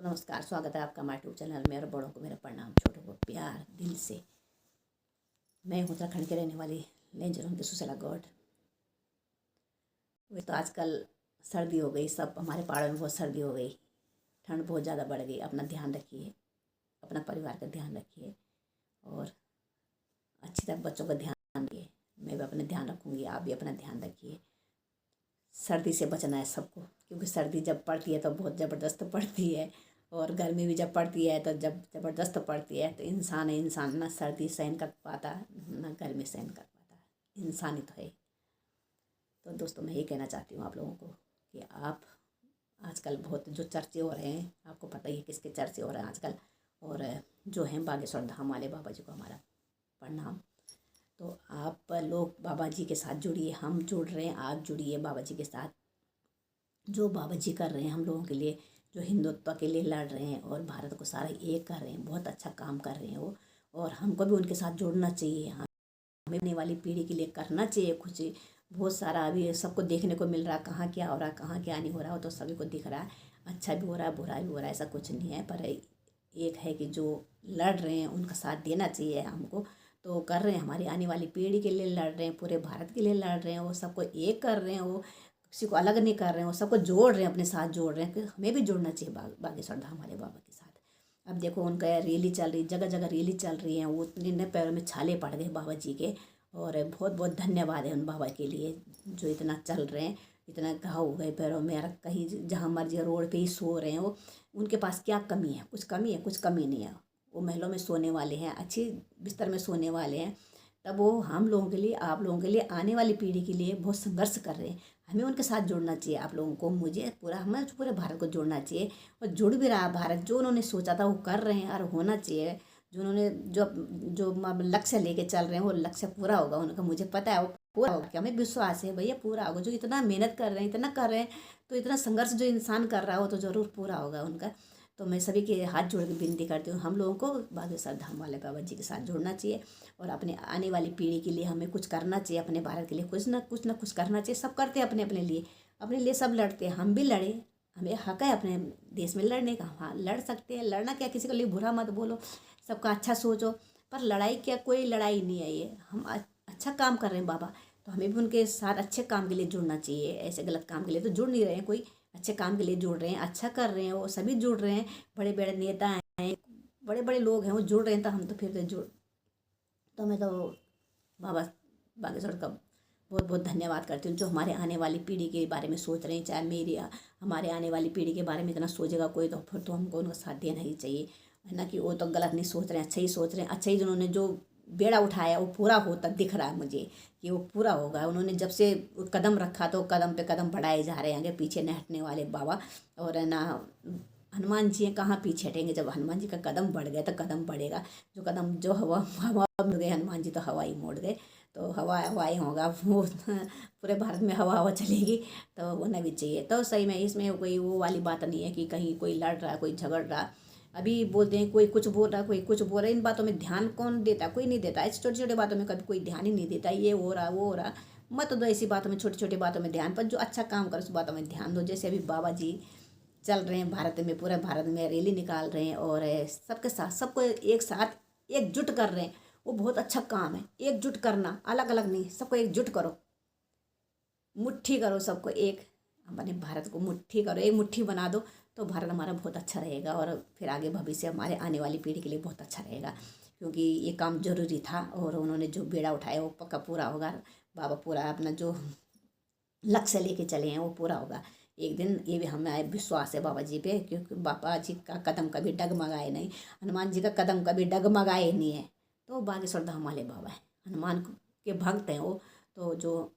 नमस्कार, स्वागत है आपका हमारे यूट्यूब चैनल में। और बड़ों को मेरा प्रणाम, छोटों को प्यार दिल से। मैं उत्तराखंड के रहने वाली लेंजरों की सुशीला गौड। वे तो आजकल सर्दी हो गई, सब हमारे पहाड़ों में बहुत सर्दी हो गई, ठंड बहुत ज़्यादा बढ़ गई। अपना ध्यान रखिए, अपना परिवार का ध्यान रखिए और अच्छी तरह बच्चों का ध्यान रखिए। मैं भी अपना ध्यान रखूँगी, आप भी अपना ध्यान रखिए। सर्दी से बचना है सबको, क्योंकि सर्दी जब पड़ती है तो बहुत ज़बरदस्त पड़ती है, और गर्मी भी जब पड़ती है तो जब ज़बरदस्त पड़ती है। तो इंसान ना सर्दी सहन कर पाता ना गर्मी सहन कर पाता, इंसान ही तो है। तो दोस्तों, मैं ये कहना चाहती हूँ आप लोगों को कि आप आजकल बहुत जो चर्चे हो रहे हैं, आपको पता ही है किसके चर्चे हो रहे हैं आजकल। और जो हैं बागेश्वर धाम वाले बाबा जी को हमारा प्रणाम। तो आप लोग बाबा जी के साथ जुड़िए, हम जुड़ रहे हैं, आप जुड़िए बाबा जी के साथ। जो बाबा जी कर रहे हैं हम लोगों के लिए, जो हिंदुत्व के लिए लड़ रहे हैं और भारत को सारा एक कर रहे हैं, बहुत अच्छा काम कर रहे हैं वो। और हमको भी उनके साथ जुड़ना चाहिए। हमें आने वाली पीढ़ी के लिए करना चाहिए कुछ। बहुत सारा अभी सबको देखने को मिल रहा है, कहाँ क्या हो रहा है, कहाँ क्या नहीं हो रहा है, वो तो सभी को दिख रहा है। अच्छा भी हो रहा है, बुरा भी हो रहा है, ऐसा कुछ नहीं है। पर एक है कि जो लड़ रहे हैं उनका साथ देना चाहिए हमको। तो कर रहे हैं, हमारी आने वाली पीढ़ी के लिए लड़ रहे हैं, पूरे भारत के लिए लड़ रहे हैं, वो सबको एक कर रहे हैं, वो किसी को अलग नहीं कर रहे हैं, वो सबको जोड़ रहे हैं, अपने साथ जोड़ रहे हैं। कि हमें भी जुड़ना चाहिए बागेश्वर धाम वाले बाबा के साथ। अब देखो, उनका रैली चल रही, जगह जगह रैली चल रही है। वो इतने पैरों में छाले पड़ गए बाबा जी के। और बहुत बहुत धन्यवाद है उन बाबा के लिए जो इतना चल रहे हैं। इतना घाव हो गए पैरों में, और कहीं जहाँ मर्जी रोड पे ही सो रहे हैं वो। उनके पास क्या कमी है? कुछ कमी है? कुछ कमी नहीं है। वो महलों में सोने वाले हैं, अच्छी बिस्तर में सोने वाले हैं। तब वो हम लोगों के लिए, आप लोगों के लिए, आने वाली पीढ़ी के लिए बहुत संघर्ष कर रहे हैं। हमें उनके साथ जुड़ना चाहिए, आप लोगों को, मुझे, पूरा हमें पूरे भारत को जुड़ना चाहिए। और जुड़ भी रहा भारत, जो उन्होंने सोचा था वो कर रहे हैं और होना चाहिए। जो उन्होंने जो जो लक्ष्य लेके चल रहे हैं वो लक्ष्य पूरा होगा उनका, मुझे पता है वो पूरा होगा। कि हमें विश्वास है भैया पूरा होगा। जो इतना मेहनत कर रहे हैं, इतना कर रहे हैं, तो इतना संघर्ष जो इंसान कर रहा हो तो ज़रूर पूरा होगा उनका। तो मैं सभी के हाथ जोड़ के विनती करती हूँ, हम लोगों को बागेश्वर धाम वाले बाबा जी के साथ जुड़ना चाहिए। और अपने आने वाली पीढ़ी के लिए हमें कुछ करना चाहिए, अपने भारत के लिए कुछ ना कुछ करना चाहिए। सब करते हैं अपने लिए सब लड़ते हैं, हम भी लड़े। हमें हक है अपने देश में लड़ने का। हाँ, लड़ सकते हैं, लड़ना क्या, किसी के लिए बुरा मत बोलो, सबका अच्छा सोचो। पर लड़ाई क्या, कोई लड़ाई नहीं है ये। हम अच्छा काम कर रहे हैं बाबा, तो हमें भी उनके साथ अच्छे काम के लिए जुड़ना चाहिए। ऐसे गलत काम के लिए तो जुड़ नहीं रहे हैं, कोई अच्छे काम के लिए जुड़ रहे हैं, अच्छा कर रहे हैं, वो सभी जुड़ रहे हैं। बड़े बड़े नेता हैं, बड़े बड़े लोग हैं, वो जुड़ रहे हैं, तो हम तो फिर तो जुड़। तो मैं तो बाबा बागेश्वर का बहुत बहुत धन्यवाद करती हूँ, जो हमारे आने वाली पीढ़ी के बारे में सोच रहे हैं। चाहे मेरी हमारे आने वाली पीढ़ी के बारे में इतना सोचेगा कोई, तो फिर तो हमको उनका साथ देना ही चाहिए। है ना, कि वो तो गलत नहीं सोच रहे हैं, अच्छा ही सोच रहे हैं। अच्छा ही जिन्होंने जो बेड़ा उठाया वो पूरा होता दिख रहा है मुझे कि वो पूरा होगा। उन्होंने जब से कदम रखा तो कदम पे कदम बढ़ाए जा रहे हैं, आगे पीछे न हटने वाले बाबा। और ना, हनुमान जी कहाँ पीछे हटेंगे? जब हनुमान जी का कदम बढ़ गया तो कदम बढ़ेगा। जो कदम जो हवा हवा में गए हनुमान जी, तो हवा ही मोड़ गए। तो हवा हवा ही होगा वो पूरे भारत में हवा हवा चलेगी। तो होना भी चाहिए। तो सही में इसमें कोई वो वाली बात नहीं है कि कहीं कोई लड़ रहा, कोई झगड़ रहा। अभी बोलते हैं कोई कुछ बोल रहा, कोई कुछ बोल रहा है, इन बातों में ध्यान कौन देता? कोई नहीं देता। ऐसी छोटी छोटी बातों में कभी कोई ध्यान ही नहीं देता। ये हो रहा, वो हो रहा, मत दो ऐसी बातों में, छोटी छोटी बातों में ध्यान। पर जो अच्छा काम करो उस बातों में ध्यान दो। जैसे अभी बाबा जी चल रहे हैं भारत में, पूरे भारत में रैली निकाल रहे हैं, और सबके साथ, सबको एक साथ एकजुट कर रहे हैं। वो बहुत अच्छा काम है, एकजुट करना, अलग अलग नहीं, सबको एकजुट करो, मुट्ठी करो सबको एक। अपने भारत को मुट्ठी करो, एक मुट्ठी बना दो, तो भारत हमारा बहुत अच्छा रहेगा। और फिर आगे भविष्य हमारे आने वाली पीढ़ी के लिए बहुत अच्छा रहेगा। क्योंकि ये काम जरूरी था, और उन्होंने जो बेड़ा उठाया वो पक्का पूरा होगा। बाबा पूरा अपना जो लक्ष्य लेके चले हैं वो पूरा होगा एक दिन। ये भी हमें विश्वास है बाबा जी पे, क्योंकि बाबा जी का कदम कभी डगमगाए नहीं, हनुमान जी का कदम कभी डगमगाए नहीं है। तो बागेश्वर धाम वाले बाबा है, हनुमान के भक्त हैं वो। तो जो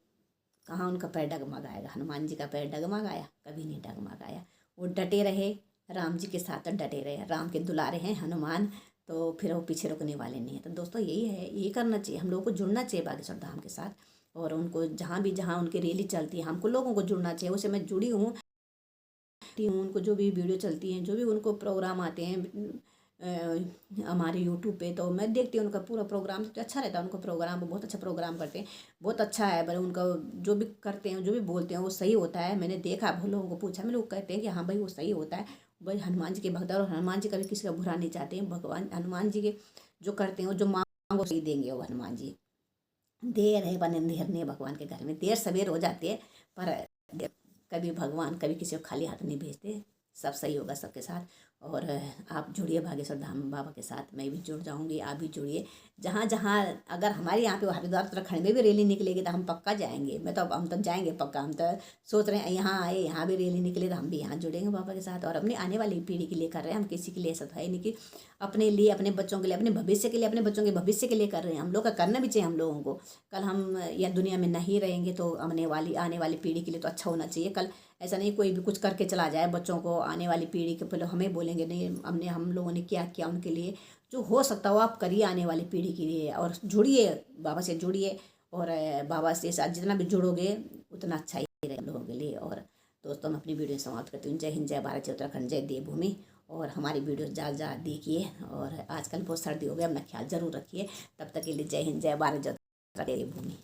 कहाँ उनका पैर डगमगाएगा? हनुमान जी का पैर डगमगाया? कभी नहीं डगमगाया। वो डटे रहे, राम जी के साथ तो डटे रहे, राम के दुलारे हैं हनुमान। तो फिर वो पीछे रुकने वाले नहीं है। तो दोस्तों, यही है, यही करना चाहिए, हम लोगों को जुड़ना चाहिए बागेश्वर धाम के साथ। और उनको जहाँ उनकी रैली चलती है, हमको लोगों को जुड़ना चाहिए। उससे मैं जुड़ी हूँ, उनको जो भी वीडियो चलती हैं, जो भी उनको प्रोग्राम आते हैं हमारे यूट्यूब पे, तो मैं देखती हूँ उनका पूरा प्रोग्राम। तो अच्छा रहता है उनका प्रोग्राम, वो बहुत अच्छा प्रोग्राम करते हैं, बहुत अच्छा है। पर उनका जो भी करते हैं, जो भी बोलते हैं वो सही होता है। मैंने देखा, बहुत लोगों को पूछा, मैंने, वो कहते हैं कि हाँ भाई वो सही होता है। वही हनुमान जी के भक्त और हनुमान जी कभी किसी का बुरा नहीं चाहते हैं। भगवान हनुमान जी के जो करते हैं, वो जो मांगो सही देंगे वो हनुमान जी। देर है बन अंधेर नहीं, भगवान के घर में देर सवेर हो जाती है, पर कभी भगवान कभी किसी को खाली हाथ नहीं भेजते। सब सही होगा सबके साथ। और आप जुड़िए बागेश्वर धाम बाबा के साथ, मैं भी जुड़ जाऊंगी, आप भी जुड़िए। जहाँ जहाँ अगर हमारे यहाँ पे हरिद्वार उत्तराखंड में भी रैली निकलेगी तो हम पक्का जाएंगे। हम तो जाएंगे पक्का। हम तो सोच रहे हैं यहाँ आए, यहाँ भी रैली निकले तो हम भी यहाँ जुड़ेंगे बाबा के साथ। और अपनी आने वाली पीढ़ी के लिए कर रहे हैं हम, किसी के लिए ऐसा है नहीं कि अपने लिए, अपने बच्चों के लिए, अपने भविष्य के लिए, अपने बच्चों के भविष्य के लिए कर रहे हैं। हम लोग का करना भी चाहिए हम लोगों को। कल हम यह दुनिया में नहीं रहेंगे तो आने वाली पीढ़ी के लिए तो अच्छा होना चाहिए। कल ऐसा नहीं कोई भी कुछ करके चला जाए बच्चों को, आने वाली पीढ़ी के पहले हमें बोलेंगे नहीं हम लोगों ने क्या किया उनके लिए। जो हो सकता हो आप करिए आने वाली पीढ़ी के लिए। और जुड़िए बाबा से जुड़िए, और बाबा से साथ जितना भी जुड़ोगे उतना अच्छा ही रहेगा लोगों के लिए। और दोस्तों मैं अपनी वीडियो समाप्त करती हूँ। जय हिंद, जय भारत, जय उत्तराखंड, जय देवभूमि। और हमारी वीडियो ज़्यादा ज़्यादा देखिए। और आजकल बहुत सर्दी हो गई, अपना ख्याल जरूर रखिए। तब तक के लिए जय हिंद, जय भारत, जय उत्तराखंड, जय देवभूमि।